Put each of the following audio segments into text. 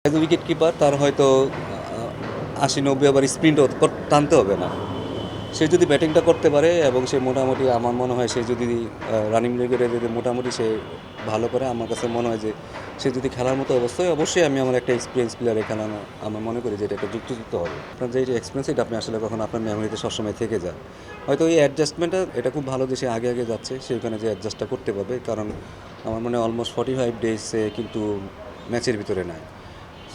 As a wicket keeper তার হয়তো ৮০-৯০ over স্প্রিন্টও টানতে হবে না। সে যদি ব্যাটিংটা করতে পারে এবং সে মোটামুটি আমার মনে হয় সে যদি রানিং লেগে যদি মোটামুটি সে ভালো করে আমার কাছে মনে হয় যে সে যদি খেলার মতো অবস্থায় অবশ্যই আমি আমার একটা এক্সপিরিয়েন্স প্লেয়ার এখানে আমার মনে করি যে এটা একটা যুক্তিযুক্ত হবে। আপনার যে এক্সপিরিয়েন্স এটা আপনি আসলে কখন আপনার মেমোরিতে সবসময় থেকে যায়। হয়তো এই অ্যাডজাস্টমেন্টটা এটা খুব ভালো যে সে আগে আগে যাচ্ছে সেখানে যে অ্যাডজাস্টটা করতে পারবে, কারণ আমার মনে হয় অলমোস্ট 45 ডেজ কিন্তু ম্যাচের ভিতরে নাই।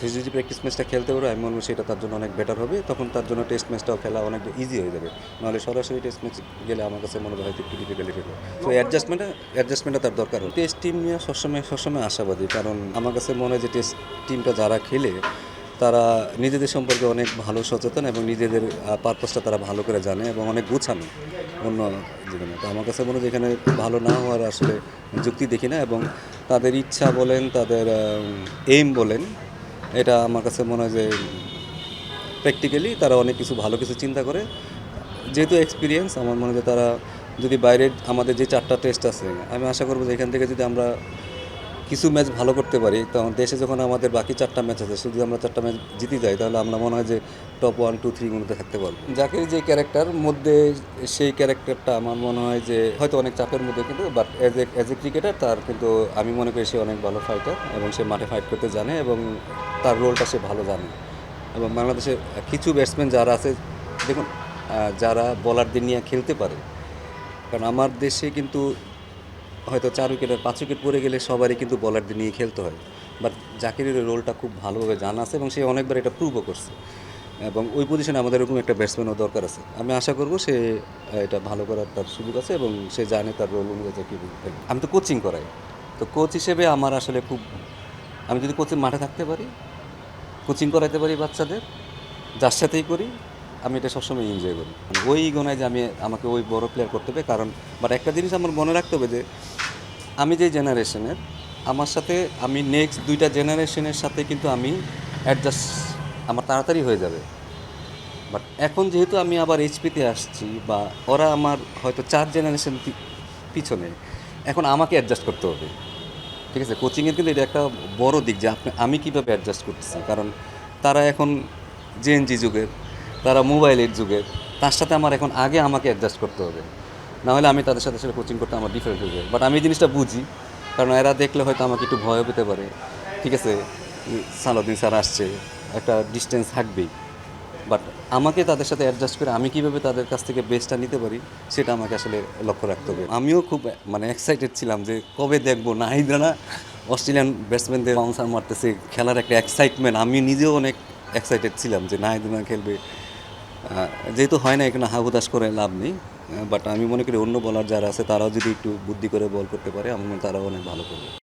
সে যদি প্র্যাকটিস ম্যাচটা খেলতে পারে আমি মনে করি সেটা তার জন্য অনেক বেটার হবে, তখন তার জন্য টেস্ট ম্যাচটাও খেলা অনেক ইজি হয়ে যাবে। নাহলে সরাসরি টেস্ট ম্যাচ গেলে আমার কাছে মনে হয় হয়তো একটু ডিফিকাল্টি ফেলবে। তো অ্যাডজাস্টমেন্টটা তার দরকার। টেস্ট টিম নিয়ে সবসময় আশাবাদী, কারণ আমার কাছে মনে হয় যে টেস্ট টিমটা যারা খেলে তারা নিজেদের সম্পর্কে অনেক ভালো সচেতন এবং নিজেদের পারপাসটা তারা ভালো করে জানে এবং অনেক গুছানো অন্য জীবনে। তো আমার কাছে মনে হয় যে এখানে ভালো না হওয়ার আসলে যুক্তি দেখি না, এবং তাদের ইচ্ছা বলেন তাদের এইম বলেন, এটা আমার কাছে মনে হয় যে প্র্যাকটিক্যালি তারা অনেক কিছু ভালো কিছু চিন্তা করে। যেহেতু এক্সপিরিয়েন্স আমার মনে হয় যে তারা যদি বাইরের আমাদের যে 4টা টেস্ট আছে আমি আশা করবো যে এখান থেকে যদি আমরা কিছু ম্যাচ ভালো করতে পারি, তখন দেশে যখন আমাদের বাকি 4টা ম্যাচ আছে যদি আমরা 4টা ম্যাচ জিতে যাই তাহলে আমরা মনে হয় যে টপ 1, 2, 3 মধ্যে থাকতে পারবো। জাকির যে ক্যারেক্টার মধ্যে সেই ক্যারেক্টারটা আমার মনে হয় যে হয়তো অনেক চাপের মধ্যে, কিন্তু বাট অ্যাজ এ ক্রিকেটার তার কিন্তু আমি মনে করি সে অনেক ভালো ফাইটার এবং সে মাঠে ফাইট করতে জানে এবং তার রোলটা সে ভালো জানে। এবং বাংলাদেশের কিছু ব্যাটসম্যান যারা আছে দেখুন, যারা বলারদের নিয়ে খেলতে পারে, কারণ আমার দেশে কিন্তু হয়তো 4 উইকেট আর 5 উইকেট পড়ে গেলে সবারই কিন্তু বলারদের নিয়ে খেলতে হয়। বাট জাকিরের রোলটা খুব ভালোভাবে জানা আছে এবং সে অনেকবার এটা প্রুভও করছে, এবং ওই পজিশনে আমাদের এরকম একটা ব্যাটসম্যানও দরকার আছে। আমি আশা করব সে এটা ভালো করার তার সুযোগ আছে এবং সে জানে তার রোল অনুযায়ী কী। আমি তো কোচিং করাই, তো কোচ হিসেবে আমার আসলে খুব, আমি যদি কোচিং মাঠে থাকতে পারি, কোচিং করাইতে পারি বাচ্চাদের, যার সাথেই করি, আমি এটা সবসময় এনজয় করি। মানে ওই গোনায় যে আমাকে ওই বড় প্লেয়ার করতে হবে, কারণ বাট একটা জিনিস আমার মনে রাখতে হবে যে আমি যে জেনারেশনের, আমার সাথে আমি নেক্সট 2টা জেনারেশনের সাথে কিন্তু আমি অ্যাডজাস্ট আমার তাড়াতাড়ি হয়ে যাবে। বাট এখন যেহেতু আমি আবার এইচপিতে আসছি বা ওরা আমার হয়তো 4 জেনারেশন পিছনে, এখন আমাকে অ্যাডজাস্ট করতে হবে। ঠিক আছে, কোচিংয়ের কিন্তু এটা একটা বড় দিক যে আমি কীভাবে অ্যাডজাস্ট করতেছি, কারণ তারা এখন জেএনজি যুগের, তারা মোবাইলের যুগের, তার সাথে আমার এখন আগে আমাকে অ্যাডজাস্ট করতে হবে, নাহলে আমি তাদের সাথে কোচিং করতে আমার ডিফারেন্ট হয়ে যায়। বাট আমি এই জিনিসটা বুঝি, কারণ এরা দেখলে হয়তো আমাকে একটু ভয়ও পেতে পারে। ঠিক আছে, সালাউদ্দিন স্যার আসছে, একটা ডিস্টেন্স থাকবেই, বাট আমাকে তাদের সাথে অ্যাডজাস্ট করে আমি কীভাবে তাদের কাছ থেকে বেস্টটা নিতে পারি সেটা আমাকে আসলে লক্ষ্য রাখতে হবে। আমিও খুব মানে এক্সাইটেড ছিলাম যে কবে দেখবো নাহিদ রানা অস্ট্রেলিয়ান ব্যাটসম্যানদের বাউন্সার মারতেছে, খেলার একটা এক্সাইটমেন্ট, আমি নিজেও অনেক এক্সাইটেড ছিলাম যে নাহিদ রানা খেলবে। যেহেতু হয় না এখানে হাহুতাশ করে লাভ নেই, বাট আমি মনে করি অন্য বলার যারা আছে তারাও যদি একটু বুদ্ধি করে বল করতে পারে আমার মনে হয় তারাও অনেক ভালো করবে।